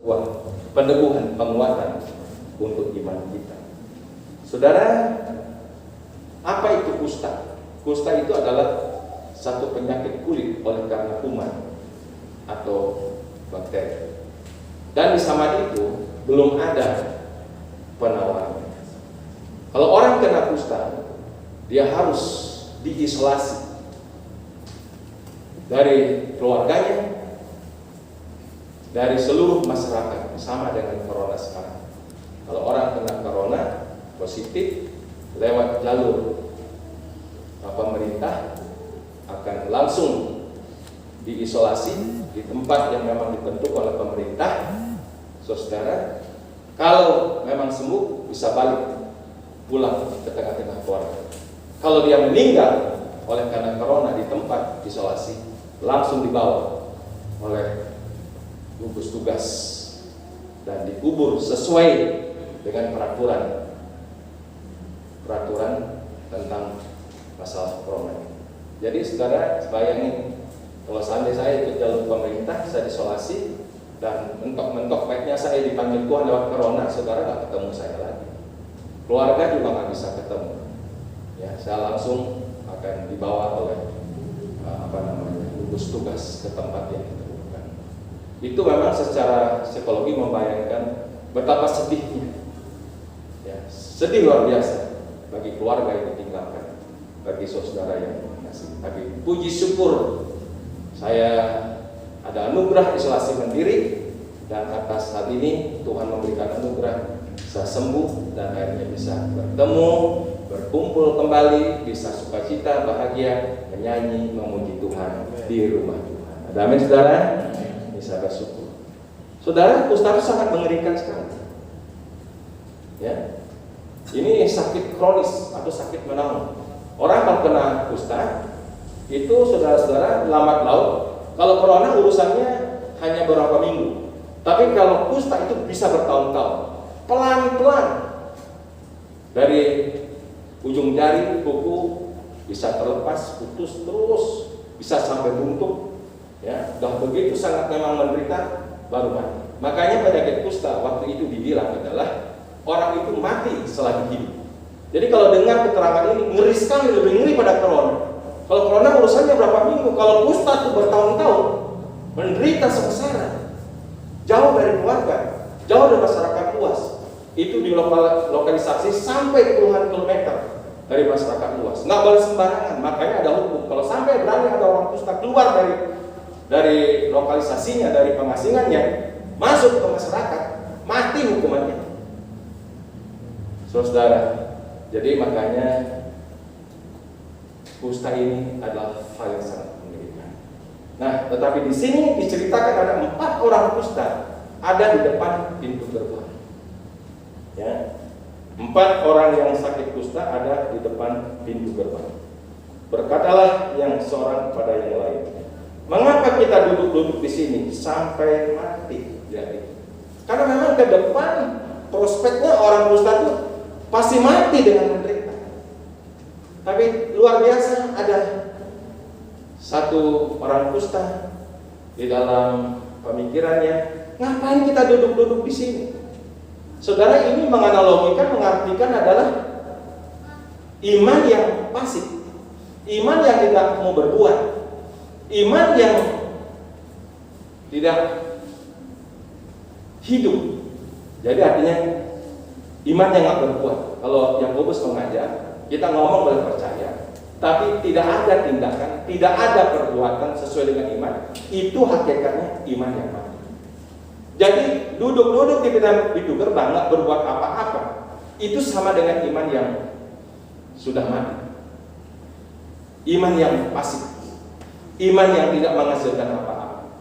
Wah, peneguhan, penguatan untuk iman kita. Saudara, apa itu kusta? Kusta itu adalah satu penyakit kulit oleh karena kuman atau bakteri. Dan di zaman itu belum ada penawaran. Kalau orang kena kusta, dia harus diisolasi dari keluarganya, dari seluruh masyarakat, sama dengan corona sekarang. Kalau orang kena corona positif lewat jalur pemerintah akan langsung diisolasi di tempat yang memang dibentuk oleh pemerintah. Saudara, kalau memang sembuh bisa balik pulang ke tengah-tengah keluarga. Kalau dia meninggal oleh karena corona di tempat isolasi, langsung dibawa oleh gugus tugas dan dikubur sesuai dengan peraturan tentang masalah corona. Jadi saudara bayangin, kalau seandainya saya ikut jalur pemerintah, saya diisolasi dan mentok-mentok baiknya saya dipanggil Tuhan lewat corona, saudara nggak ketemu saya lagi, keluarga juga nggak bisa ketemu. Ya, saya langsung akan dibawa oleh gugus tugas ke tempat yang ditentukan. Itu memang secara psikologi membayangkan betapa sedihnya, ya, sedih luar biasa bagi keluarga yang ditinggalkan, bagi saudara yang masih. Tapi puji syukur saya ada anugerah isolasi mandiri, dan atas hal ini Tuhan memberikan anugerah bisa sembuh dan akhirnya bisa bertemu, berkumpul kembali, bisa sukacita, bahagia, menyanyi, memuji Tuhan di rumah Tuhan. Ada amin saudara? Bisa bersyukur. Saudara, kusta itu sangat mengerikan sekali. Ya, ini sakit kronis atau sakit menaun. Orang kalau kena kusta itu saudara-saudara lambat laun. Kalau corona urusannya hanya beberapa minggu, tapi kalau kusta itu bisa bertahun-tahun. Pelan-pelan dari ujung jari, kuku bisa terlepas, putus terus, bisa sampai buntu. Ya, dan begitu sangat memang menderita baru mati. Makanya penyakit kusta waktu itu dibilang adalah orang itu mati selagi hidup. Jadi kalau dengar keterangan ini ngeri sekali, lebih ngeri pada corona. Kalau corona urusannya berapa minggu, kalau kusta itu bertahun-tahun, menderita sengsara, jauh dari keluarga, jauh dari masyarakat luas. Itu dilokalisasi sampai puluhan kilometer dari masyarakat luas. Nggak boleh sembarangan, makanya ada hukum. Kalau sampai berani ada orang kusta keluar dari lokalisasinya, dari pengasingannya, masuk ke masyarakat, mati hukumannya. Saudara, jadi makanya kusta ini adalah hal yang sangat mengerikan. Nah, tetapi di sini diceritakan ada 4 orang kusta ada di depan pintu gerbang. Ya, 4 orang yang sakit kusta ada di depan pintu gerbang. Berkatalah yang seorang pada yang lain, mengapa kita duduk-duduk di sini sampai mati? Jadi, karena memang ke depan prospeknya orang kusta itu pasti mati dengan menderita. Tapi luar biasa, ada satu orang kusta di dalam pemikirannya, ngapain kita duduk-duduk di sini? Saudara, ini menganalogikan, mengartikan adalah iman yang pasif, iman yang tidak mau berbuat, iman yang tidak hidup. Jadi artinya iman yang nggak berbuat. Kalau Yakobus mengajar, kita ngomong boleh percaya, tapi tidak ada tindakan, tidak ada perbuatan sesuai dengan iman. Itu hakikatnya iman yang mati. Jadi duduk-duduk di pintu gerbang nggak berbuat apa-apa, itu sama dengan iman yang sudah mati. Iman yang pasif, iman yang tidak menghasilkan apa-apa.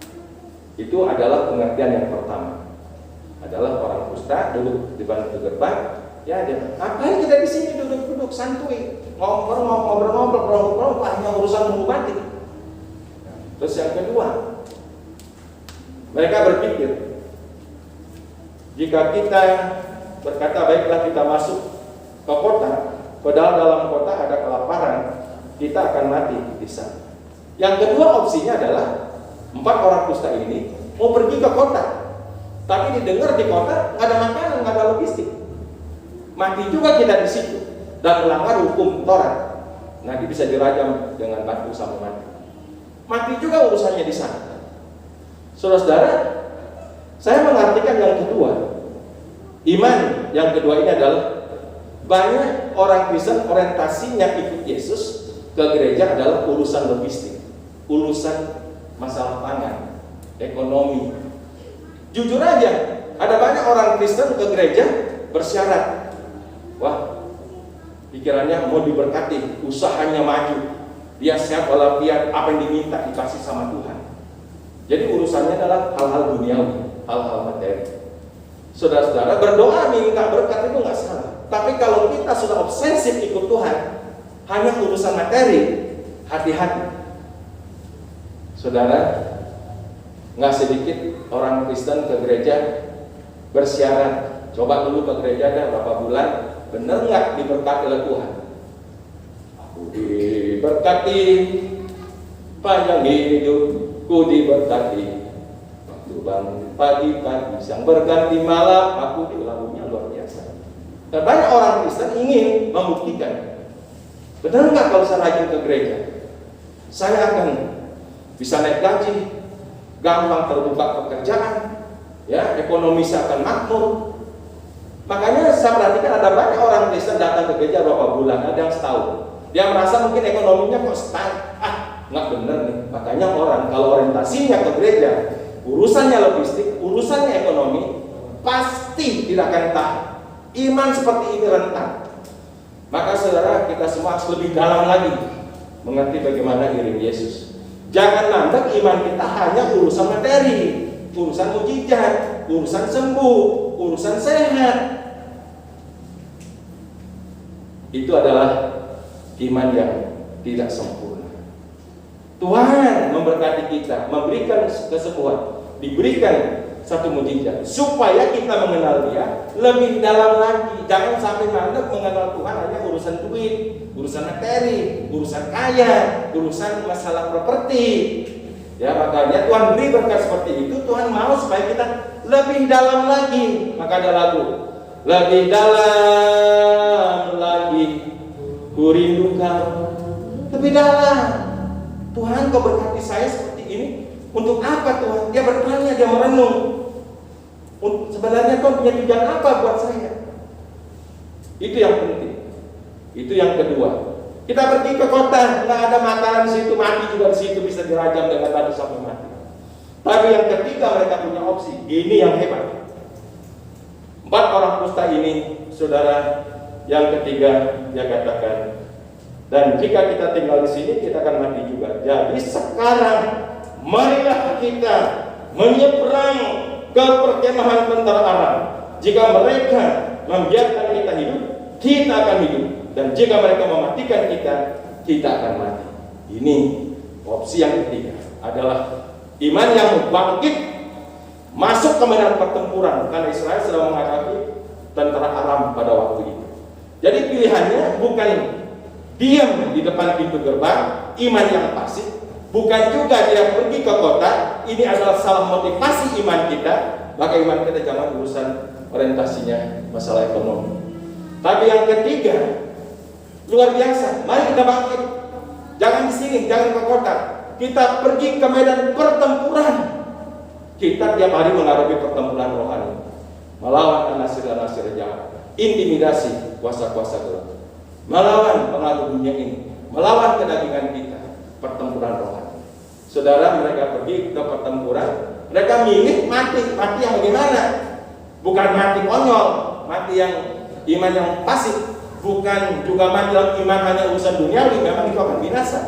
Itu adalah pengertian yang pertama. Adalah orang kusta duduk di pintu gerbang, ya dia, ngapain kita di sini duduk-duduk santuy, ngobrol-ngobrol, hanya urusan nunggu mati. Terus yang kedua, mereka berpikir, jika kita berkata baiklah kita masuk ke kota, padahal dalam kota ada kelaparan, kita akan mati di sana. Yang kedua opsinya adalah 4 orang kusta ini mau pergi ke kota, tapi tapi didengar di kota nggak ada makanan, nggak ada logistik. Mati juga kita di situ dan melanggar hukum Taurat. Nanti bisa dirajam dengan batu sampai mati. Mati juga urusannya di sana. Saudara-saudara, saya mengartikan yang kedua. Iman yang kedua ini adalah banyak orang Kristen orientasinya ikut Yesus ke gereja adalah urusan logistik, urusan masalah pangan, ekonomi. Jujur aja, ada banyak orang Kristen ke gereja bersyarat. Wah, pikirannya mau diberkati, usahanya maju, dia sehat walafiat, apa yang diminta dikasih sama Tuhan. Jadi urusannya adalah hal-hal duniawi, hal-hal materi. Saudara-saudara, berdoa minta berkat itu nggak salah. Tapi kalau kita sudah obsesif ikut Tuhan, hanya urusan materi, hati-hati. Saudara, nggak sedikit orang Kristen ke gereja bersyarat. Coba dulu ke gereja dah berapa bulan, bener nggak diberkati oleh Tuhan? Aku diberkati, panjang hidupku diberkati. Waktu bangun pagi-pagi, siang berganti malam, aku lagunya luar biasa. Dan banyak orang Kristen ingin membuktikan, benar nggak kalau saya rajin ke gereja, saya akan bisa naik gaji, gampang terbuka pekerjaan, ya, ekonomi saya akan makmur. Makanya saya perhatikan ada banyak orang Kristen datang ke gereja berapa bulan, ada yang setahun. Dia merasa mungkin ekonominya kok stagnan, nggak bener nih. Makanya orang kalau orientasinya ke gereja, urusannya logistik, urusannya ekonomi, pasti tidak akan tahan. Iman seperti ini rentan. Maka saudara, kita semua harus lebih dalam lagi mengerti bagaimana iring Yesus. Jangan mandek iman kita hanya urusan materi, urusan mujizat, urusan sembuh, urusan sehat. Itu adalah iman yang tidak sempurna. Tuhan memberkati kita, memberikan kesembuhan, diberikan satu mujizat supaya kita mengenal Dia lebih dalam lagi. Jangan sampai mandek mengenal Tuhan hanya urusan duit, urusan materi, urusan kaya, urusan masalah properti. Ya, makanya Tuhan beri berkat seperti itu. Tuhan mau supaya kita lebih dalam lagi. Maka ada lagu, lebih dalam lagi ku rindu Kau. Lebih dalam. Tuhan, Kau berkati saya seperti ini. Untuk apa Tuhan? Dia bertanya, dia merenung. Sebenarnya Tuhan punya tujuan apa buat saya? Itu yang penting. Itu yang kedua. Kita pergi ke kota, nggak ada makanan di situ, mati juga di situ, bisa dirajam dengan batu sampai mati. Tapi yang ketiga mereka punya opsi. Ini yang hebat. 4 orang kusta ini, saudara, yang ketiga dia katakan, dan jika kita tinggal di sini kita akan mati juga. Jadi sekarang marilah kita menyeberang ke perkemahan tentara Aram. Jika mereka membiarkan kita hidup, kita akan hidup. Dan jika mereka mematikan kita, kita akan mati. Ini opsi yang ketiga, adalah iman yang bangkit masuk ke medan pertempuran, karena Israel sedang menghadapi tentara Aram pada waktu itu. Jadi pilihannya bukan diam di depan pintu gerbang, iman yang pasif. Bukan juga dia pergi ke kota. Ini adalah salah motivasi iman kita. Maka iman kita jangan urusan orientasinya masalah ekonomi. Tapi yang ketiga luar biasa. Mari kita bangkit. Jangan di sini, jangan ke kota. Kita pergi ke medan pertempuran. Kita tiap hari menghadapi pertempuran rohani, melawan nasir-nasir jahat, intimidasi kuasa-kuasa gelap, melawan pengaruh dunia ini, melawan kedagingan kita. Pertempuran rohani. Saudara, mereka pergi ke pertempuran, mereka milih mati. Mati yang bagaimana? Bukan mati konyol, mati yang iman yang pasif. Bukan juga mati dalam iman hanya urusan duniawi, memang itu akan binasa.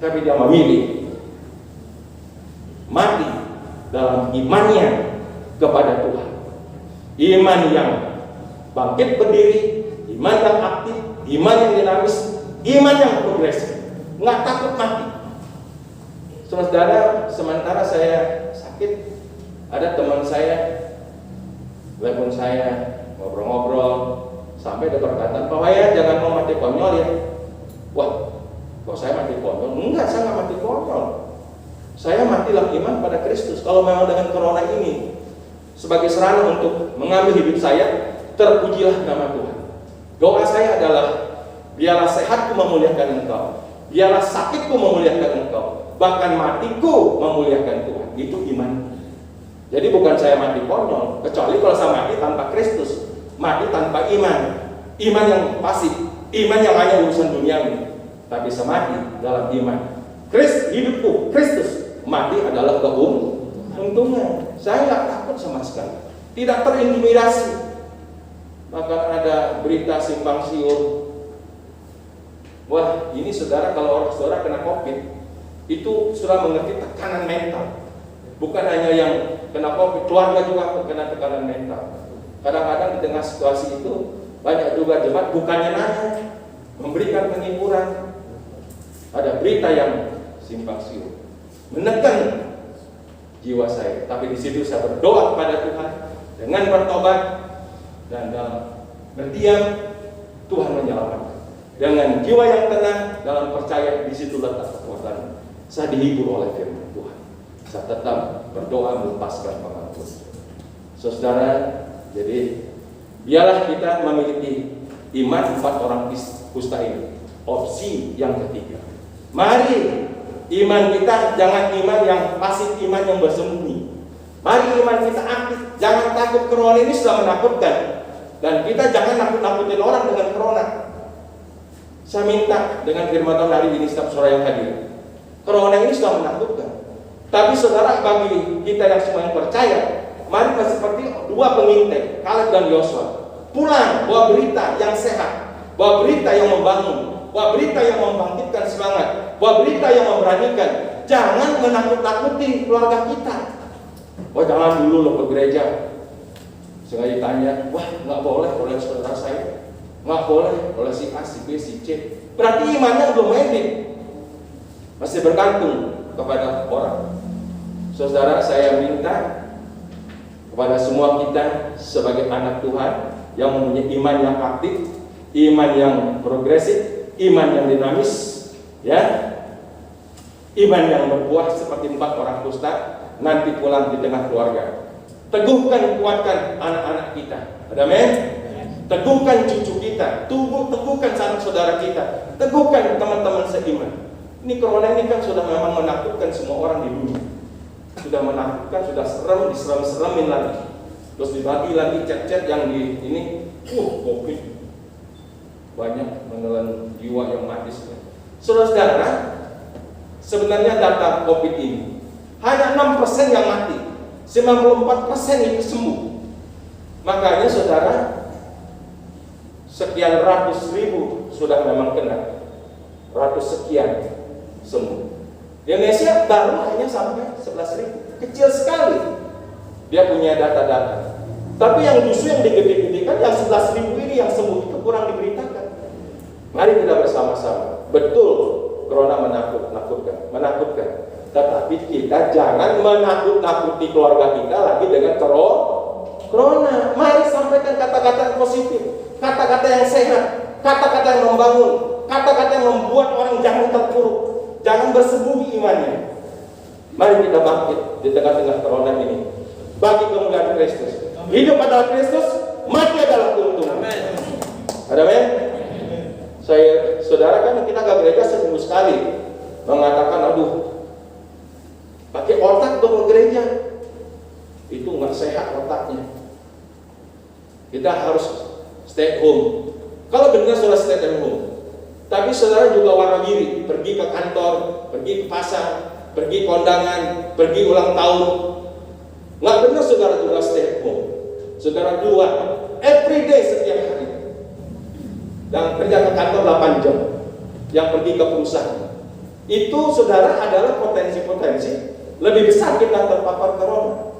Tapi dia memilih mati dalam imannya kepada Tuhan. Iman yang bangkit berdiri, iman yang aktif, iman yang dinamis, iman yang progresif. Nggak takut mati. Saudara, sementara saya sakit, ada teman saya telepon saya, ngobrol-ngobrol, sampai ada perkataan, Pak Wayan jangan mau mati konyol ya. Wah, kok saya mati konyol? Enggak, saya nggak mati konyol. Saya mati dalam iman pada Kristus. Kalau memang dengan corona ini sebagai sarana untuk mengambil hidup saya, terpujilah nama Tuhan. Doa saya adalah, biarlah sehatku memuliakan Engkau, biarlah sakitku memuliakan Engkau, bahkan matiku memuliakan Tuhan. Itu iman. Jadi bukan saya mati konyol, kecuali kalau saya mati tanpa Kristus, mati tanpa iman, iman yang pasif, iman yang hanya urusan duniawi. Tapi saya mati dalam iman. Hidupku Kristus, mati adalah keuntungan. Saya nggak takut sama sekali, tidak terintimidasi. Bahkan ada berita simpang siur. Wah, ini saudara, kalau saudara kena COVID, itu sudah mengerti tekanan mental. Bukan hanya yang kena COVID, keluarga juga kena tekanan mental. Kadang-kadang di tengah situasi itu, banyak juga jemaat bukannya nanya, memberikan penghiburan. Ada berita yang simpang siur, menekan jiwa saya. Tapi di situ saya berdoa kepada Tuhan dengan bertobat, dan dalam berdiam Tuhan menyelamatkan. Dengan jiwa yang tenang dalam percaya, di situ letak kekuatan. Saya dihibur oleh firman Tuhan. Saya tetap berdoa melepaskan pengampun. Saudara, jadi biarlah kita memiliki iman 4 orang kusta ini. Opsi yang ketiga, mari iman kita jangan iman yang pasif, iman yang bersembunyi. Mari iman kita aktif. Jangan takut. Corona ini sudah menakutkan, dan kita jangan nakut-nakutin orang dengan corona. Saya minta dengan firman Tuhan hari ini setiap saudara yang hadir, corona ini sudah menakutkan. Tapi saudara, bagi kita yang semua yang percaya, mari kita seperti 2 pengintai, Kaleb dan Yosua, pulang bawa berita yang sehat, bawa berita yang membangun, bawa berita yang membangkitkan semangat, bawa berita yang memberanikan. Jangan menakut-nakuti keluarga kita. Wah, jangan dulu lo ke gereja. Sengaja ditanya, wah nggak boleh oleh saudara saya, nggak boleh oleh si A, si B, si C. Berarti imannya belum edit, masih bergantung kepada orang. Saudara, saya minta kepada semua kita sebagai anak Tuhan yang mempunyai iman yang aktif, iman yang progresif, iman yang dinamis, ya, iman yang berbuah seperti 4 orang kusta nanti pulang di tengah keluarga. Teguhkan, kuatkan anak-anak kita. Amin. Teguhkan cucu kita, teguhkan sanak saudara kita, teguhkan teman-teman seiman. Ini corona ini kan sudah memang menakutkan semua orang di dunia. Sudah menakutkan, sudah serem, diserem-seremin lagi. Terus dibagi lagi chat-chat yang di ini, COVID. Banyak menelan jiwa yang mati. Saudara-saudara, sebenarnya data COVID ini hanya 6% yang mati, 94% itu sembuh. Makanya saudara, sekian ratus ribu sudah memang kena, ratus sekian sembuh. Di Indonesia baru hanya sampai 11.000, kecil sekali. Dia punya data-data. Tapi yang justru yang digede-gedekan, yang 11.000 ini yang sembuh itu kurang diberitakan. Mari kita bersama-sama. Betul, corona menakutkan. Tetapi kita jangan menakut-nakuti keluarga kita lagi dengan corona. Mari sampaikan kata-kata yang positif, kata-kata yang sehat, kata-kata yang membangun, kata-kata yang membuat orang jangan terpuruk, jangan bersembunyi imannya. Mari kita bangkit di tengah-tengah corona ini bagi kemuliaan Kristus. Hidup adalah Kristus, mati adalah keuntungan. Amin. Saudara, kan kita ke gereja seminggu sekali, mengatakan, aduh, pakai otak untuk ke gereja, itu nggak sehat otaknya. Kita harus stay at home. Kalau benar sudah stay at home, tapi saudara juga warawiri, pergi ke kantor, pergi ke pasar, pergi kondangan, pergi ulang tahun. Nggak benar saudara juga stay at home. Saudara keluar every day setiap hari, dan kerja ke kantor 8 jam, yang pergi ke perusahaan. Itu saudara adalah potensi-potensi lebih besar kita terpapar corona.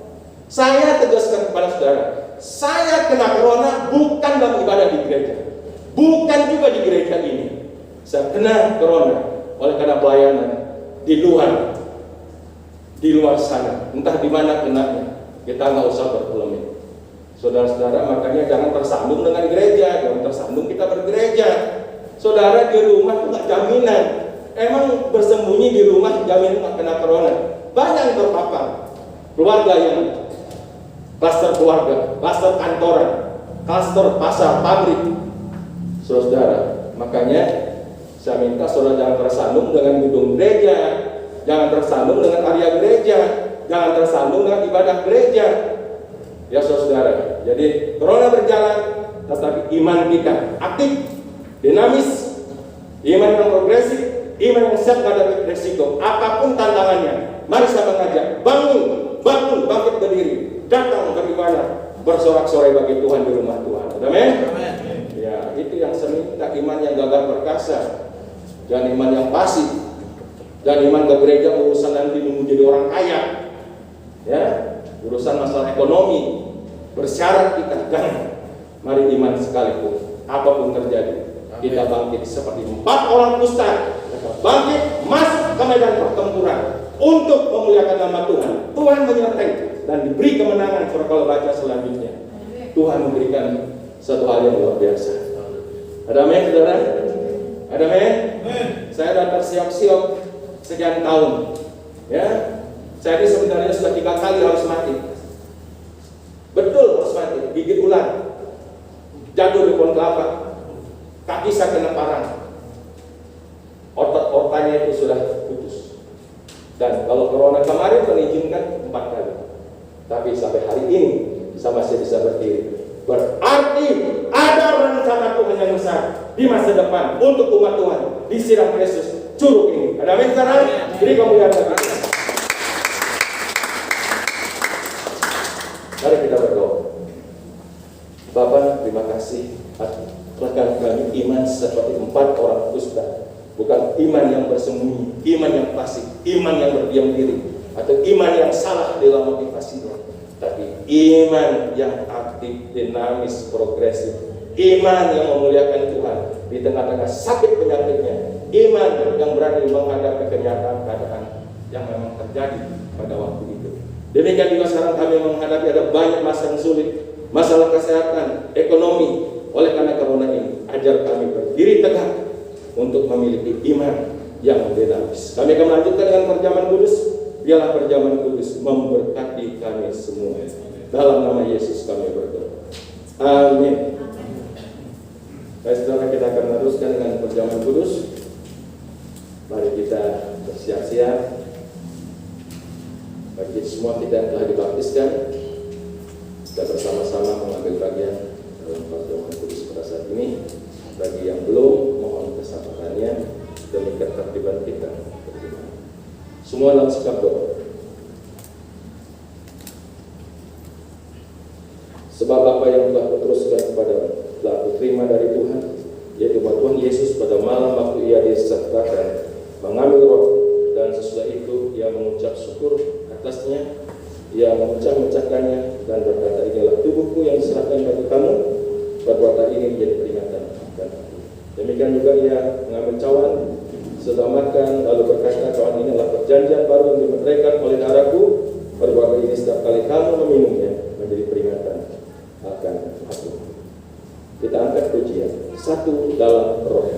Saya tegaskan kepada saudara, saya kena corona bukan dalam ibadah di gereja, bukan juga di gereja ini. Saya kena corona oleh karena pelayanan di luar sana, entah di mana kenanya. Kita nggak usah berpolemik. Saudara-saudara, makanya jangan tersambung dengan gereja, jangan tersambung kita bergereja. Saudara, di rumah itu nggak jaminan. Emang bersembunyi di rumah jaminan nggak kena corona? Banyak yang terpapar. Keluarga yang klaster keluarga, klaster kantoran, klaster pasar, pabrik. Saudara, makanya saya minta saudara jangan tersandung dengan gedung gereja, jangan tersandung dengan area gereja, jangan tersandung dengan ibadah gereja. Ya saudara, jadi corona berjalan, tetapi iman kita aktif, dinamis, iman yang progresif, iman yang siap menghadapi resiko. Apapun tantangannya, mari saya mengajak, bangun, bangkit berdiri, datang beribadah, bersorak-sorai bagi Tuhan di rumah Tuhan. Amin. Ya, itu yang saya minta, iman yang gagah perkasa, jangan iman yang pasif. Dan iman ke gereja urusan nanti menjadi orang kaya, ya, urusan masalah ekonomi, bersyarat kita jangan. Mari iman sekalipun, apapun terjadi, kita bangkit seperti 4 orang kusta, bangkit masuk ke medan pertempuran untuk memuliakan nama Tuhan. Tuhan menyertai dan diberi kemenangan. Kalau baca selanjutnya, Tuhan memberikan satu hal yang luar biasa. Ada amin, saudara? Ada amin? Saya sudah tersiap-siap sekian tahun, ya. Saya ini sebenarnya sudah 3 kali harus mati. Betul, harus mati. Gigit ular, jatuh di pohon kelapa, kaki saya kena parang, otot-otannya itu sudah putus. Dan kalau corona kemarin mengizinkan 4 kali, tapi sampai hari ini saya masih bisa berdiri. Berarti ada rencana Tuhan yang besar di masa depan untuk umat Tuhan disiram Yesus curug ini. Ada amin sekarang? Beri kemuliaan bagi Tuhan. Mari kita berdoa. Bapa, terima kasih rekan kami iman seperti 4 orang kusta. Bukan iman yang bersembunyi, iman yang pasif, iman yang berdiam diri, atau iman yang salah dalam motivasinya. Tapi iman yang aktif, dinamis, progresif, iman yang memuliakan Tuhan di tengah-tengah sakit penyakitnya, iman yang berani menghadapi kenyataan keadaan yang memang terjadi pada waktu itu. Demikian juga sekarang kami menghadapi ada banyak masalah yang sulit, masalah kesehatan, ekonomi. Oleh karena corona ini, ajar kami berdiri tegak untuk memiliki iman yang dinamis. Kami akan melanjutkan dengan perjamuan kudus. Biarlah perjamuan kudus memberkati kami semua. Dalam nama Yesus kami berdoa. Amin. Baik saudara, kita akan meneruskan dengan perjamuan kudus. Mari kita bersiap-siap. Bagi semua kita yang telah dibaptiskan, kita bersama-sama mengambil bagian dalam perjamuan kudus pada saat ini. Bagi yang belum, mohon kesabarannya demi ketertiban kita. Semua dalam sikap doa. Sebab apa yang telah kuteruskan kepada telah kuterima dari Tuhan, yaitu bahwa Tuhan Yesus pada malam waktu ia disertakan mengambil roh, dan sesudah itu ia mengucap syukur atasnya, ia memecah-mecahkannya dan berkata, inilah tubuhku yang diserahkan bagi kamu, perbuatan ini menjadi peringatan akan aku. Demikian juga ia mengambil cawan setelah makan, lalu berkata, cawan ini adalah perjanjian baru yang dimeteraikan oleh darahku, perbuatan ini setiap kali kamu meminumnya menjadi peringatan akan aku. Kita angkat pujian satu dalam roh.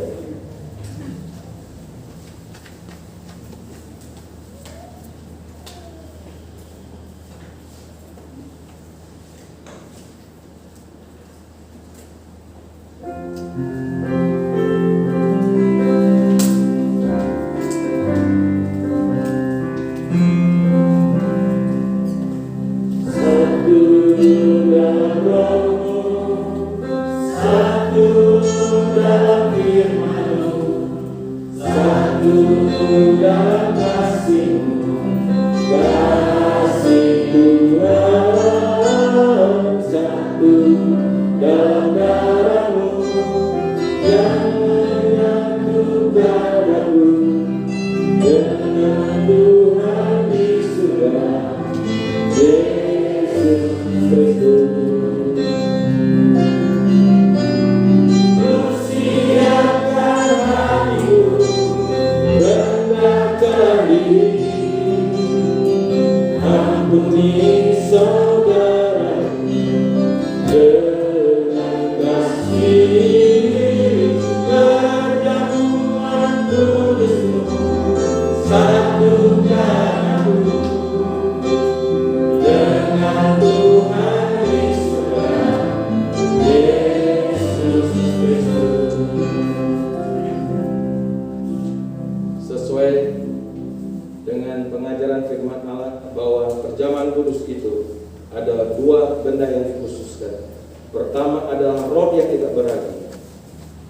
benda yang dikhususkan. Pertama adalah roti yang tidak beragi,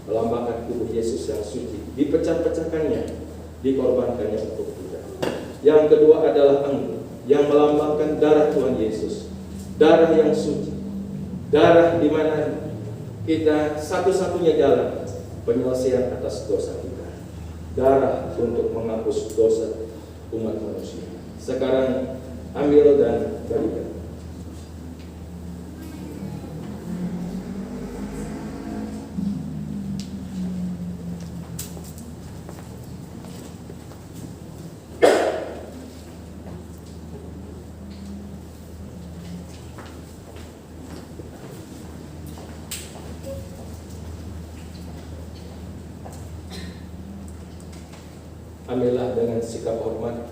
melambangkan tubuh Yesus yang suci, dipecah-pecahkannya, dikorbankannya untuk kita. Yang kedua adalah anggur, yang melambangkan darah Tuhan Yesus, darah yang suci, darah di mana kita satu-satunya jalan penyelesaian atas dosa kita, darah untuk menghapus dosa umat manusia. Sekarang ambil dan bagikan. Ambillah dengan sikap hormat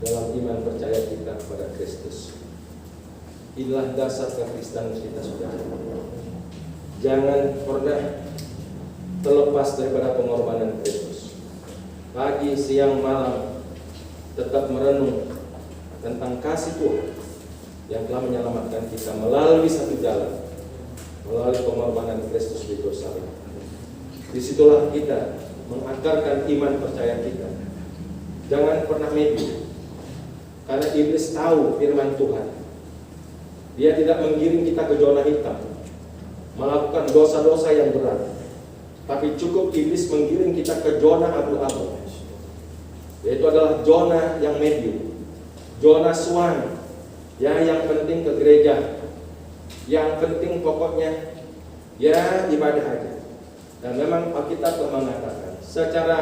dalam iman percaya kita kepada Kristus. Inilah dasar kekristenan kita, saudara. Jangan pernah terlepas daripada pengorbanan Kristus. Pagi, siang, malam tetap merenung tentang kasih Tuhan yang telah menyelamatkan kita melalui satu jalan, melalui pengorbanan Kristus di Yerusalem. Disitulah kita mengakarkan iman percaya kita. Jangan pernah media, karena iblis tahu firman Tuhan. Dia tidak menggiring kita ke zona hitam, melakukan dosa-dosa yang berat, tapi cukup iblis menggiring kita ke zona abu-abu, yaitu adalah zona yang medium, zona swan. Ya, yang penting ke gereja, yang penting pokoknya ya ibadah aja. Dan memang Alkitab telah mengatakan secara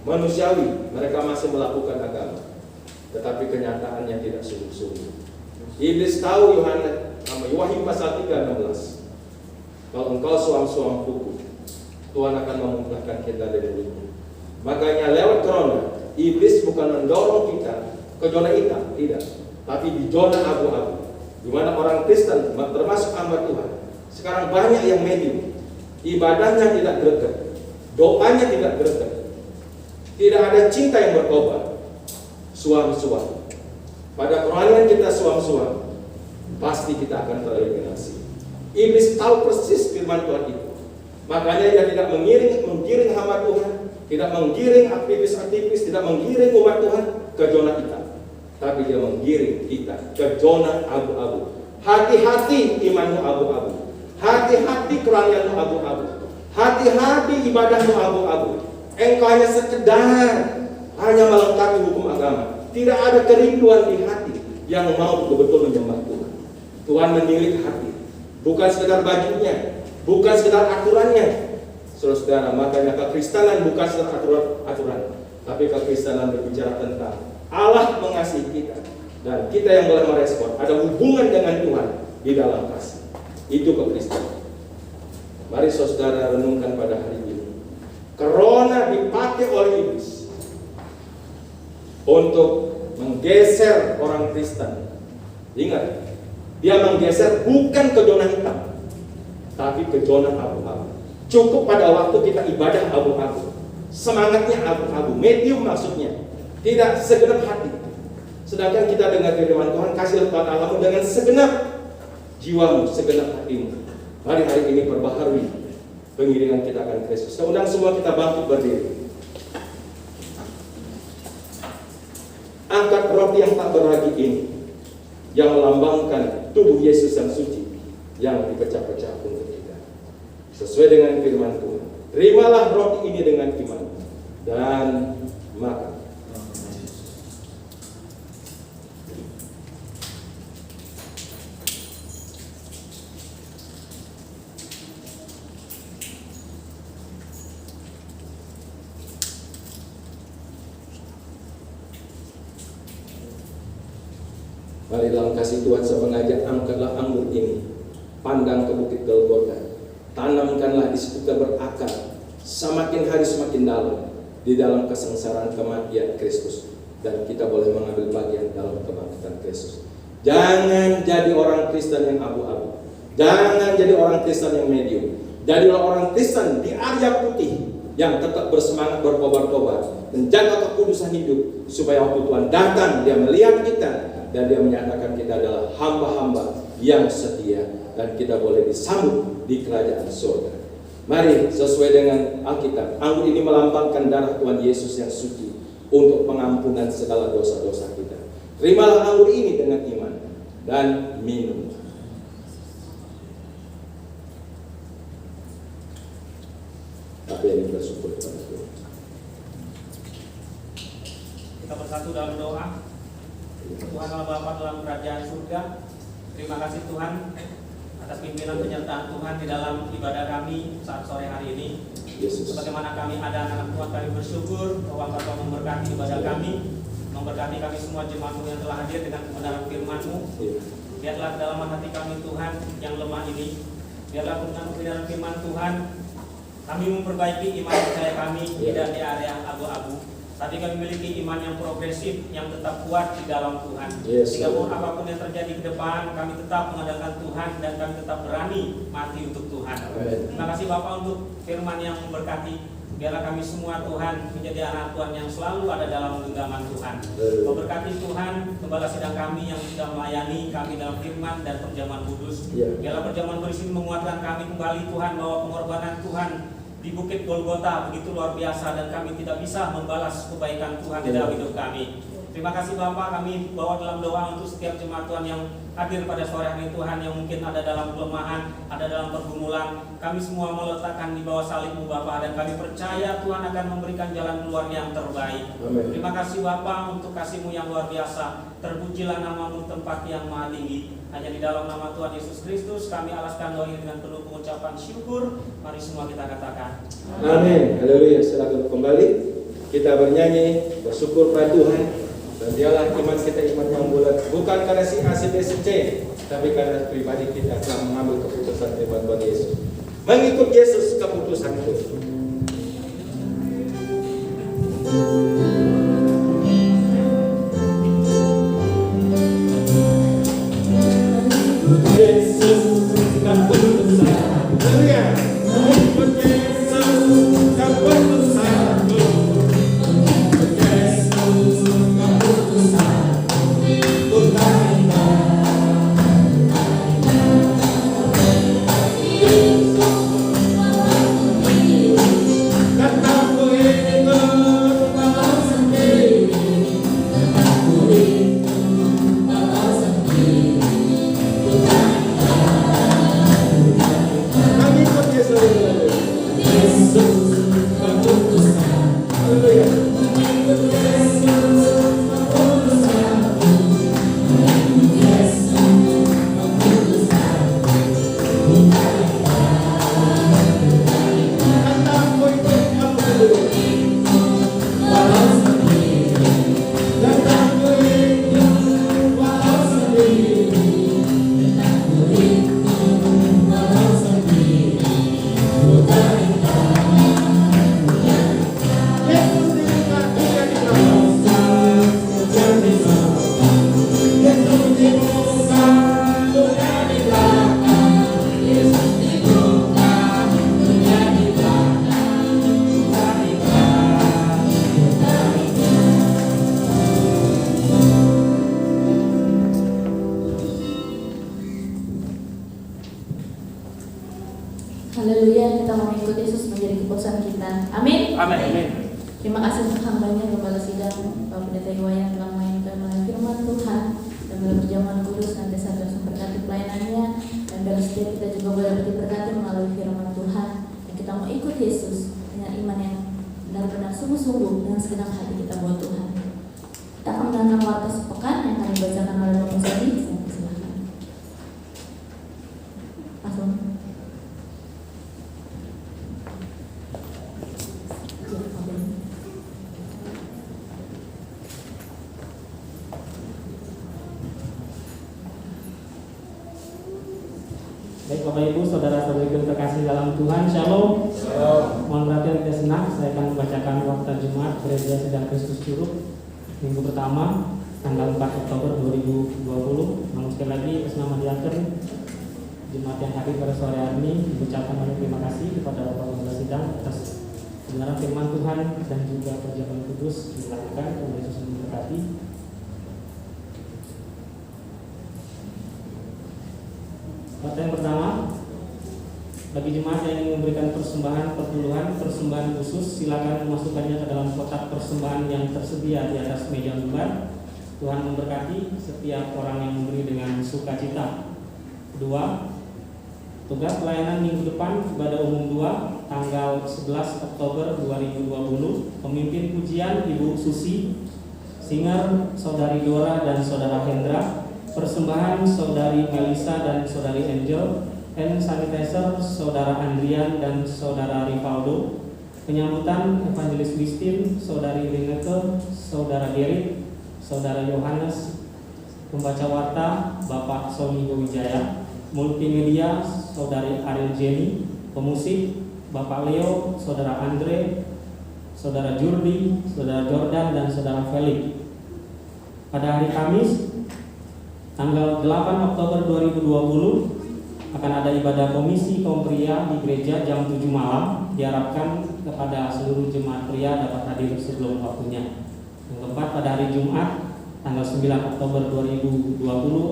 manusiawi mereka masih melakukan agama, tetapi kenyataannya tidak sungguh-sungguh. Iblis tahu Wahyu pasal 3:16, kalau engkau suam-suam kuku, Tuhan akan memuntahkan kita dari mulutmu. Makanya lewat corona, iblis bukan mendorong kita ke zona hitam, tidak, tapi di zona abu-abu, di mana orang Kristen termasuk hamba Tuhan sekarang banyak yang medium. Ibadahnya tidak greget, doanya tidak greget, tidak ada cinta yang berkobar, suam-suam. Pada kerohanian kita suam-suam, pasti kita akan tereliminasi. Iblis tahu persis firman Tuhan itu, makanya dia tidak menggiring hamba Tuhan, tidak menggiring aktivis-aktivis, tidak menggiring umat Tuhan ke zona hitam, tapi dia menggiring kita ke zona abu-abu. Hati-hati imanmu abu-abu. Hati-hati kerohanianmu abu-abu. Hati-hati ibadahmu abu-abu. Engkau hanya sekedar hanya melengkapi hukum agama. Tidak ada kerinduan di hati yang mau betul-betul menyembah Tuhan. Tuhan menilik hati, bukan sekedar bajunya, bukan sekedar aturannya. Saudara, makanya kekristenan bukan sekedar aturan, tapi kekristenan berbicara tentang Allah mengasihi kita dan kita yang boleh merespon. Ada hubungan dengan Tuhan di dalam kasih. Itu kekristenan. Mari saudara renungkan pada hari ini. Corona dipakai oleh iblis untuk menggeser orang Kristen. Ingat, dia menggeser bukan ke zona hitam, tapi ke zona abu-abu. Cukup pada waktu kita ibadah abu-abu, semangatnya abu-abu, medium maksudnya, tidak segenap hati. Sedangkan kita dengar firman Tuhan, kasihlah Tuhan Allahmu dengan segenap jiwamu, segenap hatimu. Mari hari ini perbaharui pengiringan kita akan Kristus. Saya undang semua kita bangkit berdiri. Angkat roti yang tak beragi ini, yang melambangkan tubuh Yesus yang suci, yang dipecah-pecah untuk kita. Sesuai dengan firman Tuhan, terimalah roti ini dengan iman dan makan. Mari dalam kasih Tuhan saya mengajak, angkatlah anggur ini, pandang ke bukit Golgota, tanamkanlah di situ berakar, semakin hari semakin dalam di dalam kesengsaraan kematian Kristus, dan kita boleh mengambil bagian dalam kebangkitan Kristus. Jangan jadi orang Kristen yang abu-abu, jangan jadi orang Kristen yang medium. Jadilah orang Kristen di area putih yang tetap bersemangat berkobar-kobar, menjaga kekudusan hidup, supaya waktu Tuhan datang dia melihat kita dan Dia menyatakan kita adalah hamba-hamba yang setia dan kita boleh disambut di kerajaan surga. Mari sesuai dengan Alkitab, anggur ini melambangkan darah Tuhan Yesus yang suci untuk pengampunan segala dosa-dosa kita. Terimalah anggur ini dengan iman dan minum. Tapi ini bersyukur kepada Tuhan. Kita bersatu dalam doa. Tuhan Allah Bapa dalam kerajaan surga, terima kasih Tuhan atas pimpinan penyertaan Tuhan di dalam ibadah kami saat sore hari ini. Yesus. Sebagaimana kami ada anak Tuhan, kami bersyukur bahwa Engkau memberkati ibadah kami, memberkati kami semua jemaat-Mu yang telah hadir dengan kebenaran firman-Mu. Biarlah kedalaman hati kami Tuhan yang lemah ini, biarlah dengan kebenaran firman Tuhan kami memperbaiki iman percaya kami tidak di area abu-abu, tapi kami memiliki iman yang progresif, yang tetap kuat di dalam Tuhan. Sehingga apapun yang terjadi ke depan, kami tetap mengandalkan Tuhan dan kami tetap berani mati untuk Tuhan. Terima kasih Bapak untuk firman yang memberkati. Biarlah kami semua Tuhan menjadi anak Tuhan yang selalu ada dalam genggaman Tuhan. Memberkati Tuhan gembala sidang kami yang sudah melayani kami dalam firman dan perjamuan kudus. Biarlah perjamuan berisi menguatkan kami kembali Tuhan bahwa pengorbanan Tuhan di Bukit Golgota begitu luar biasa dan kami tidak bisa membalas kebaikan Tuhan di dalam hidup kami. Terima kasih Bapak, kami bawa dalam doa untuk setiap jemaat Tuhan yang hadir pada sore hari Tuhan, yang mungkin ada dalam kelemahan, ada dalam pergumulan. Kami semua meletakkan di bawah salib-Mu Bapak, dan kami percaya Tuhan akan memberikan jalan keluar yang terbaik. Amen. Terima kasih Bapak untuk kasih-Mu yang luar biasa. Terpujilah nama-Mu tempat yang maha tinggi. Hanya di dalam nama Tuhan Yesus Kristus kami alaskan doa ini dengan penuh pengucapan syukur. Mari semua kita katakan Amin. Haleluya. Silakan kembali. Kita bernyanyi bersyukur pada Tuhan. Dan dialah iman kita, iman yang bulat, bukan karena si A, si B, si C, tapi karena pribadi kita telah mengambil keputusan dari Tuhan Yesus. Mengikut Yesus keputusan itu. Haleluya, kita mau ikut Yesus menjadi keputusan kita. Amin. Amin. Terima kasih untuk hambanya Gembala Sidang Pak Pendeta Iwayan telah memainkan firman Tuhan dan melalui perjamuan kudus, nanti saya terus memberkati pelayanannya, dan biar setiap kita juga boleh diberkati melalui firman Tuhan, dan kita mau ikut Yesus dengan iman yang benar-benar sungguh-sungguh dengan segenap hati kita buat Tuhan. Kita akan mendengarkan warta sepekan yang kami bacakan oleh Bapak Sadi. Silakan. Langsung. Baik Bapak Ibu, saudara-saudari terkasih dalam Tuhan, Shalom. Mohon perhatian tidak senang, saya akan membacakan waktu Jumat Gereja Sedang Kristus Curug minggu pertama tanggal 4 Oktober 2020. Namun sekali lagi atas nama diaken Jemaat yang hadir pada sore hari ini mengucapkan banyak terima kasih kepada Bapak Gembala Sidang atas kebenaran firman Tuhan dan juga perjamuan kudus dilakukan. Tuhan Yesus memberkati. Pertanyaan pertama, bagi jemaat yang ingin memberikan persembahan perpuluhan, persembahan khusus, silakan memasukkannya ke dalam kotak persembahan yang tersedia di atas meja mimbar. Tuhan memberkati setiap orang yang memberi dengan sukacita. Kedua, tugas pelayanan minggu depan ibadah umum 2 tanggal 11 Oktober 2020. Pemimpin pujian Ibu Susi, singer Saudari Dora dan Saudara Hendra, persembahan Saudari Melisa dan Saudari Angel, hand sanitizer Saudara Andrian dan Saudara Rivaldo, penyambutan Evangelis Christine, Saudari Rineke, Saudara Gerit, Saudara Yohanes, pembaca warta Bapak Sony Wijaya, multimedia Saudari Ariel Jenny, pemusik Bapak Leo, Saudara Andre, Saudara Jurdi, Saudara Jordan dan Saudara Felix. Pada hari Kamis tanggal 8 Oktober 2020 akan ada ibadah komisi kaum pria di gereja jam 7 malam. Diharapkan kepada seluruh jemaat pria dapat hadir sebelum waktunya. Yang keempat, pada hari Jumat tanggal 9 Oktober 2020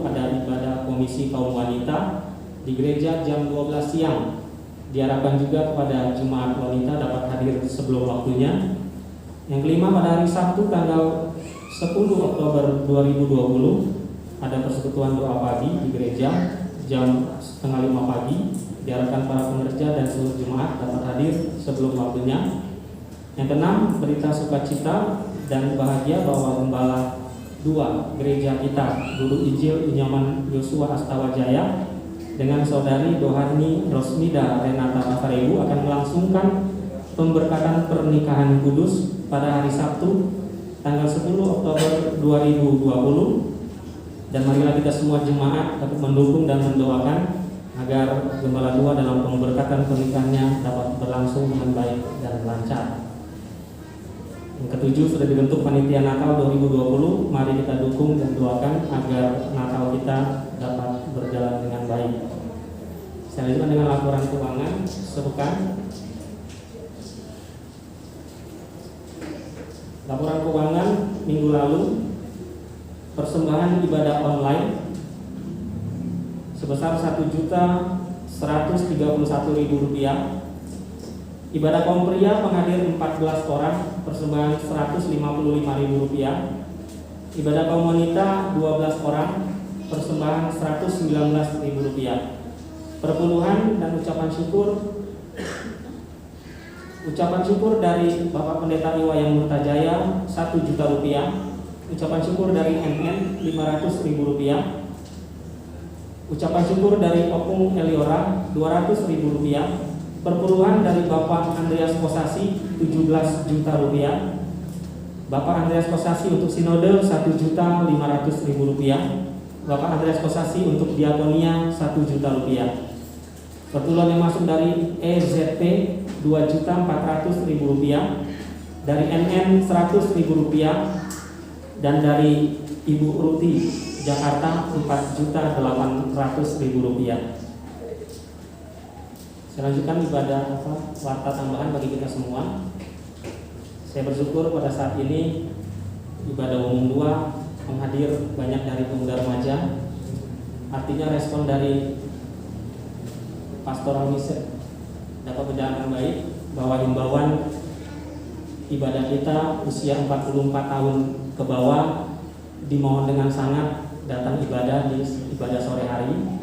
ada ibadah komisi kaum wanita di gereja jam 12 siang. Diharapkan juga kepada jemaat wanita dapat hadir sebelum waktunya. Yang kelima, pada hari Sabtu tanggal 10 Oktober 2020 ada persekutuan doa pagi di gereja jam 4:30 pagi. Diharapkan para pengerja dan seluruh jemaat dapat hadir sebelum waktunya. Yang keenam, berita sukacita dan bahagia bahwa Gembala 2 gereja kita, Guru Injil Inyoman Yosua Astawajaya dengan Saudari Doharni Rosmida Renata Tafarebu akan melangsungkan pemberkatan pernikahan kudus pada hari Sabtu tanggal 10 Oktober 2020. Dan marilah kita semua jemaat dapat mendukung dan mendoakan agar Gembala 2 dalam pemberkatan pernikahannya dapat berlangsung dengan baik dan lancar. Yang ketujuh, sudah dibentuk panitia Natal 2020. Mari kita dukung dan doakan agar Natal kita dapat berjalan dengan baik. Saya lanjutkan dengan laporan keuangan sepekan. Laporan keuangan minggu lalu, persembahan ibadah online sebesar Rp1.131.000. Ibadah kaum pria penghadir 14 orang, persembahan Rp155.000. Ibadah kaum wanita 12 orang, persembahan Rp119.000. Perpuluhan dan ucapan syukur dari Bapak Pendeta Iwayan Murtajaya Rp1.000.000. Ucapan syukur dari NN Rp500.000. Ucapan syukur dari Opung Eliora Rp200.000. Perpuluhan dari Bapak Andreas Kosasi Rp17 juta. Bapak Andreas Kosasi untuk sinode Rp1.500.000. Bapak Andreas Kosasi untuk diakonia Rp1 juta. Perpuluhan yang masuk dari EZP Rp2.400.000, dari NN Rp100.000, dan dari Ibu Ruti Jakarta Rp4.800.000. Saya lanjutkan ibadah warta tambahan bagi kita semua. Saya bersyukur pada saat ini ibadah umum 2 menghadir banyak dari pemuda remaja. Artinya respon dari pastoral misi dapat berjalan dengan baik, bahwa himbauan ibadah kita usia 44 tahun ke bawah dimohon dengan sangat datang ibadah di ibadah sore hari.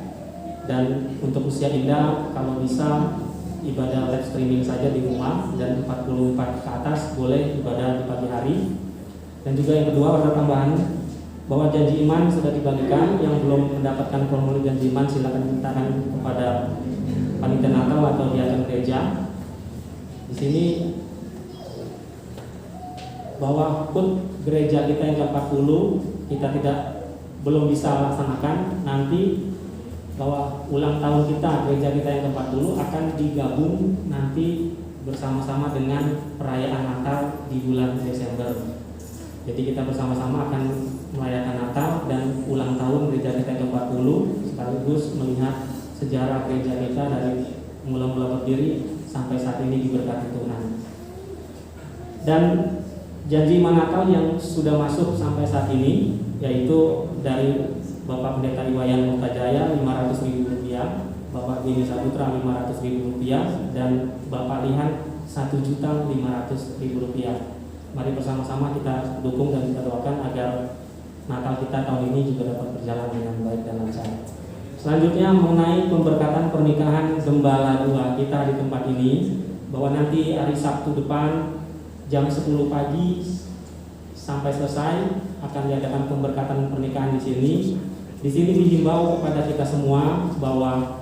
Dan untuk usia indah kalau bisa ibadah live streaming saja di rumah, dan 44 ke atas boleh ibadah di pagi hari. Dan juga yang kedua, warta tambahan bahwa janji iman sudah dibagikan. Yang belum mendapatkan formulir janji iman silakan mintakan kepada panitia Natal atau diaken gereja. Di sini bahwa pun gereja kita yang ke-40 kita belum bisa laksanakan, nanti bahwa ulang tahun kita, gereja kita yang ke-40 akan digabung nanti bersama-sama dengan perayaan Natal di bulan Desember. Jadi kita bersama-sama akan merayakan Natal dan ulang tahun gereja kita yang ke-40, sekaligus melihat sejarah gereja kita dari mula-mula berdiri sampai saat ini diberkati Tuhan. Dan janji iman Natal yang sudah masuk sampai saat ini yaitu dari Bapak Pendeta Iwayan Murtajaya Rp500.000, Bapak Bini Saputra Rp500.000 dan Bapak Lihan Rp1.500.000. Mari bersama-sama kita dukung dan kita doakan agar Natal kita tahun ini juga dapat berjalan dengan baik dan lancar. Selanjutnya mengenai pemberkatan pernikahan Gembala 2 kita di tempat ini, bahwa nanti hari Sabtu depan jam 10 pagi sampai selesai akan diadakan pemberkatan pernikahan di sini. Di sini dihimbau kepada kita semua bahwa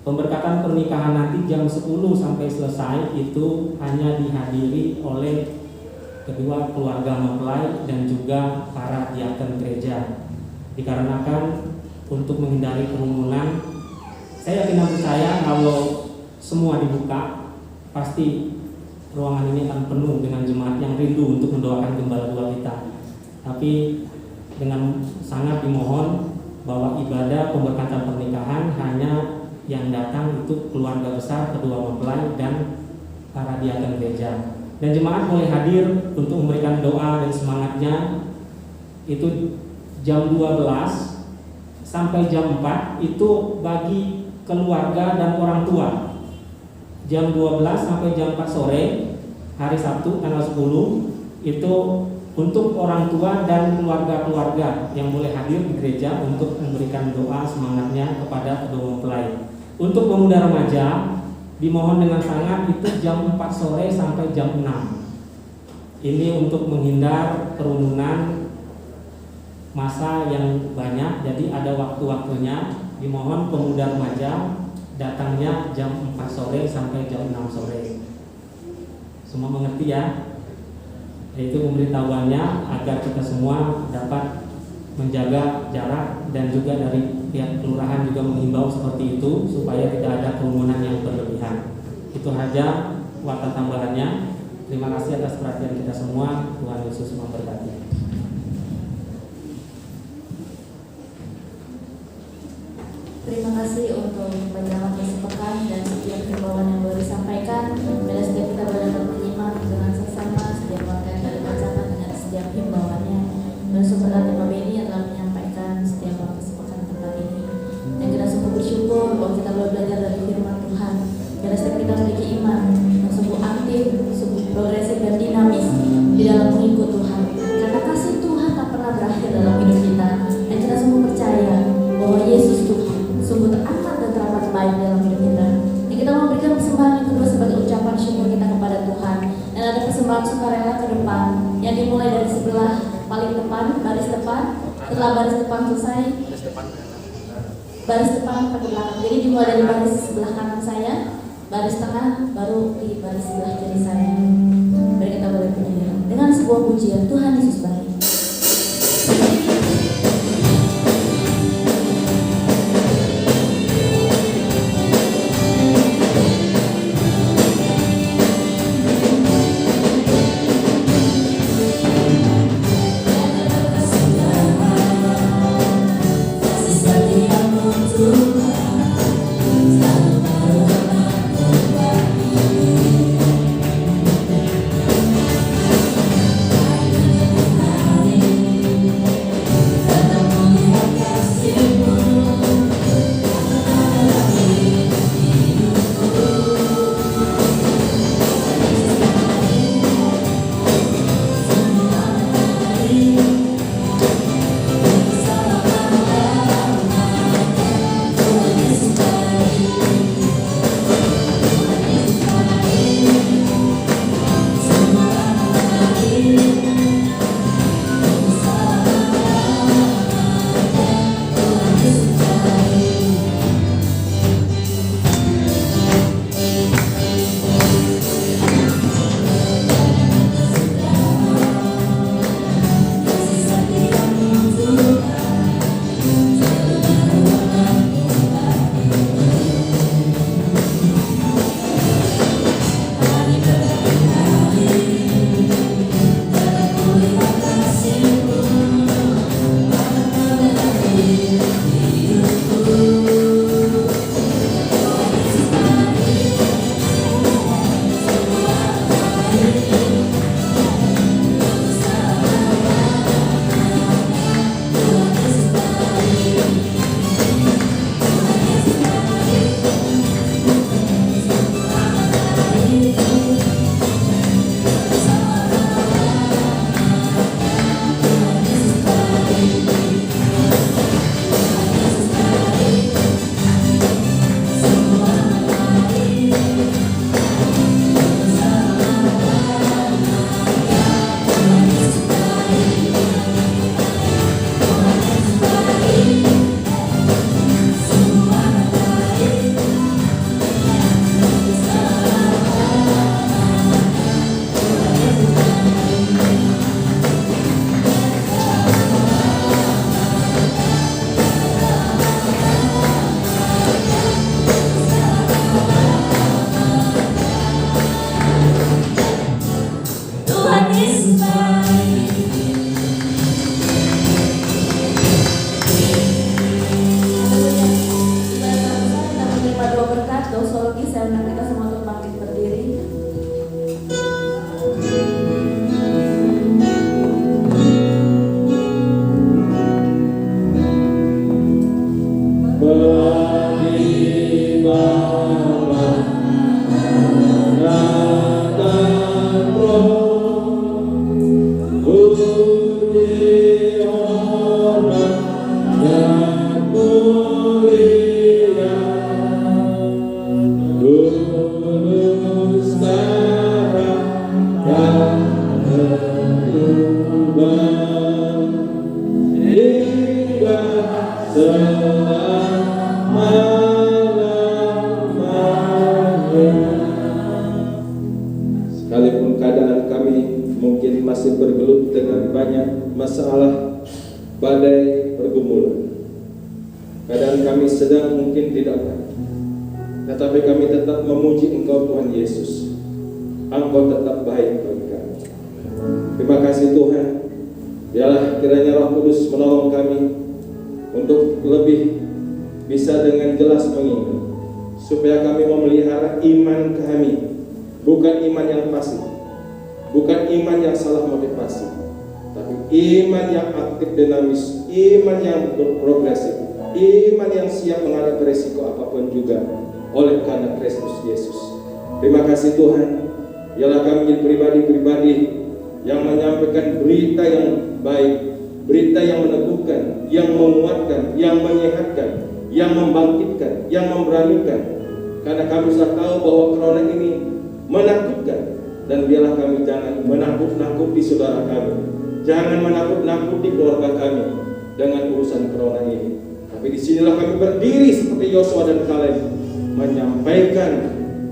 pemberkatan pernikahan nanti jam 10 sampai selesai itu hanya dihadiri oleh kedua keluarga mempelai dan juga para diaken gereja. Dikarenakan untuk menghindari kerumunan, saya yakin dan percaya kalau semua dibuka, pasti ruangan ini akan penuh dengan jemaat yang rindu untuk mendoakan Gembala 2 kita. Tapi dengan sangat dimohon bahwa ibadah pemberkatan pernikahan hanya yang datang itu keluarga besar kedua mempelai dan para diaken gereja. Dan jemaat boleh hadir untuk memberikan doa dan semangatnya itu jam 12 sampai jam 4 itu bagi keluarga dan orang tua. Jam 12 sampai jam 4 sore hari Sabtu tanggal 10 itu untuk orang tua dan keluarga-keluarga yang boleh hadir di gereja untuk memberikan doa semangatnya kepada kedua mempelai. Untuk pemuda remaja dimohon dengan sangat itu jam 4 sore sampai jam 6. Ini untuk menghindar kerumunan masa yang banyak, jadi ada waktu-waktunya. Dimohon pemuda remaja datangnya jam 4 sore sampai jam 6 sore. Semua mengerti ya? Itu pemberitahuannya agar kita semua dapat menjaga jarak, dan juga dari pihak kelurahan juga menghimbau seperti itu supaya tidak ada kerumunan yang berlebihan. Itu saja watak tambahannya. Terima kasih atas perhatian kita semua. Tuhan Yesus memberkati. Terima kasih untuk penjelasan sepekan dan setiap himbauan yang boleh disampaikan. Bila setiap kita dapat menyimak dengan seksama, setiap warga yang ada bacakan dengan setiap himbauannya. Bersyukur atas Pak Beni yang telah menyampaikan setiap waktu sepekan tempat ini. Dan kita sungguh bersyukur bahwa kita boleh belajar dari firman Tuhan. Bila setiap kita memiliki iman yang sungguh aktif, sungguh progresif dan dinamis di dalam mengikut Tuhan. Karena kasih Tuhan tak pernah berakhir dalam hidup kita. Dan kita sungguh percaya bahwa Yesus Tuhan sungguh teramat dan teramat baik dalam hidup kita. Dan kita mau berikan persembahan yang kedua sebagai ucapan syukur kita kepada Tuhan. Dan ada persembahan sukarela ke depan yang dimulai dari sebelah paling depan, baris depan. Setelah baris depan selesai, baris depan ke belakang. Jadi dimulai dari baris sebelah kanan saya, baris tengah, baru di baris sebelah kiri saya. Mari kita boleh penyanyi dengan sebuah pujian Tuhan Yesus baik. Tuhan doksologi, saya undang kita semua untuk bangkit berdiri. Sekalipun keadaan kami mungkin masih bergelut dengan banyak masalah, badai, pergumulan, keadaan kami sedang mungkin tidak baik, tetapi kami tetap memuji Engkau Tuhan Yesus. Engkau tetap baik bagi kami. Terima kasih Tuhan. Biarlah kiranya Roh Kudus menolong kami untuk lebih bisa dengan jelas mengingat, supaya kami memelihara iman kami, bukan iman yang pasif, bukan iman yang salah motivasi, tapi iman yang aktif, dinamis, iman yang progresif, iman yang siap menghadapi risiko apapun juga oleh karena Kristus Yesus. Terima kasih Tuhan. Biarlah kami menjadi pribadi-pribadi yang menyampaikan berita yang baik, berita yang meneguhkan, yang menguatkan, yang menyehatkan, yang membangkitkan, yang memberanikan. Karena kami sudah tahu bahwa corona ini menakutkan, dan biarlah kami jangan menakut-nakuti saudara kami, jangan menakut-nakuti keluarga kami dengan urusan corona ini. Tapi disinilah kami berdiri seperti Yosua dan Kaleb, menyampaikan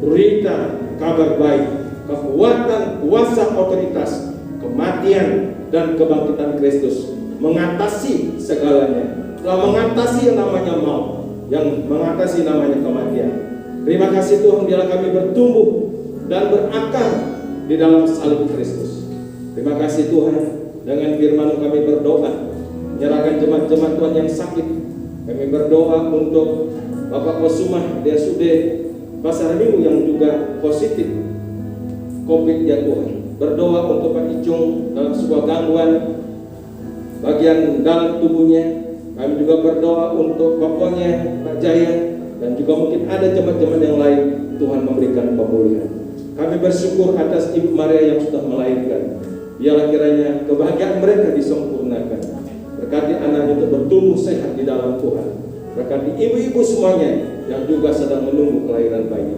berita kabar baik, kekuatan, kuasa, otoritas, kematian dan kebangkitan Kristus, mengatasi segalanya, telah mengatasi yang namanya maut, yang mengatasi namanya kematian. Terima kasih Tuhan, biarlah kami bertumbuh dan berakar di dalam salib Kristus. Terima kasih Tuhan, dengan firman kami berdoa, menyerahkan jemaat-jemaat Tuhan yang sakit. Kami berdoa untuk Bapak Kosumah DSUD Pasar Minggu yang juga positif COVID ya Tuhan. Berdoa untuk Pak Icung dalam sebuah gangguan bagian dalam tubuhnya. Kami juga berdoa untuk bapaknya Pak Jaya, dan juga mungkin ada jemaat-jemaat yang lain. Tuhan memberikan pemulihan. Kami bersyukur atas Ibu Maria yang sudah melahirkan. Biarlah kiranya kebahagiaan mereka disempurnakan. Berkati anaknya untuk bertumbuh sehat di dalam Tuhan. Berkati ibu-ibu semuanya yang juga sedang menunggu kelahiran bayi.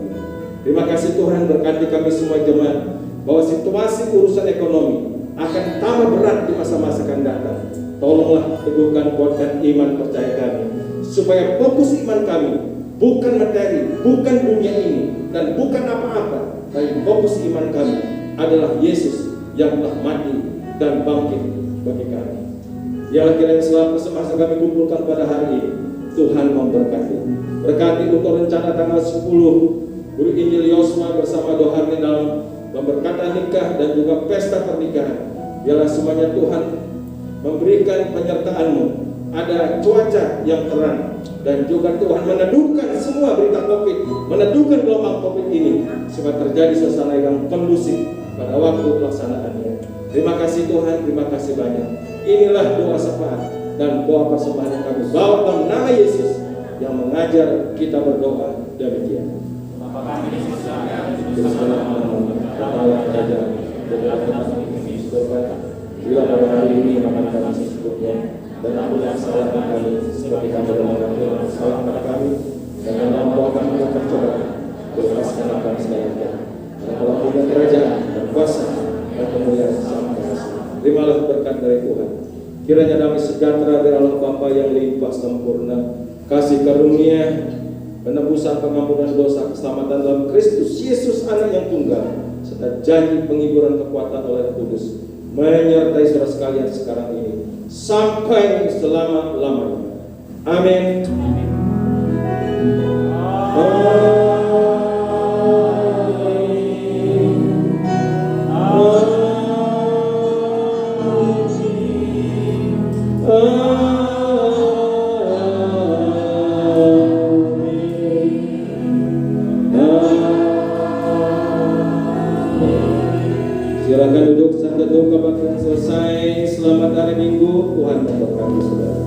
Terima kasih Tuhan, berkati kami semua jemaat, bahwa situasi urusan ekonomi akan tambah berat di masa-masa akan datang. Tolonglah teguhkan, kuatkan iman percaya kami, supaya fokus iman kami bukan materi, bukan dunia ini, dan bukan apa-apa, tapi fokus iman kami adalah Yesus yang telah mati dan bangkit bagi kami. Biarlah kiranya selama semasa kami kumpulkan pada hari ini, Tuhan memberkati. Berkati untuk rencana tanggal 10 Guru Injil Yosua bersama Doharni dalam memberkati nikah dan juga pesta pernikahan. Biarlah semuanya Tuhan memberikan penyertaan-Mu. Ada cuaca yang terang, dan juga Tuhan meneduhkan semua berita COVID, meneduhkan gelombang COVID ini, supaya terjadi suasana yang kondusif pada waktu pelaksanaannya. Terima kasih Tuhan, terima kasih banyak. Inilah doa syafaat dan doa persembahan yang kami bawa dalam nama Yesus yang mengajar kita berdoa demikian. Bila pada hari ini makan kami secukupnya, dan ampunilah kesalahan kami seperti kami mengampuni kesalahan kami, dan jangan membawa kami ke pencobaan, bebaskanlah kami selayaknya. Karena telah punya kerajaan dan kuasa dan kemuliaan sampai akhir. Terimalah berkat dari Tuhan. Kiranya damai sejahtera dari Allah Bapa yang limpah sempurna, kasih karunia, penebusan, pengampunan dosa, keselamatan dalam Kristus Yesus Anak yang tunggal, serta janji penghiburan kekuatan oleh Kudus menyertai saudara sekalian sekarang ini sampai selama-lamanya. Amin. Silakan duduk, saat doa kebaktian selesai. Selamat hari Minggu, Tuhan memberkati saudara.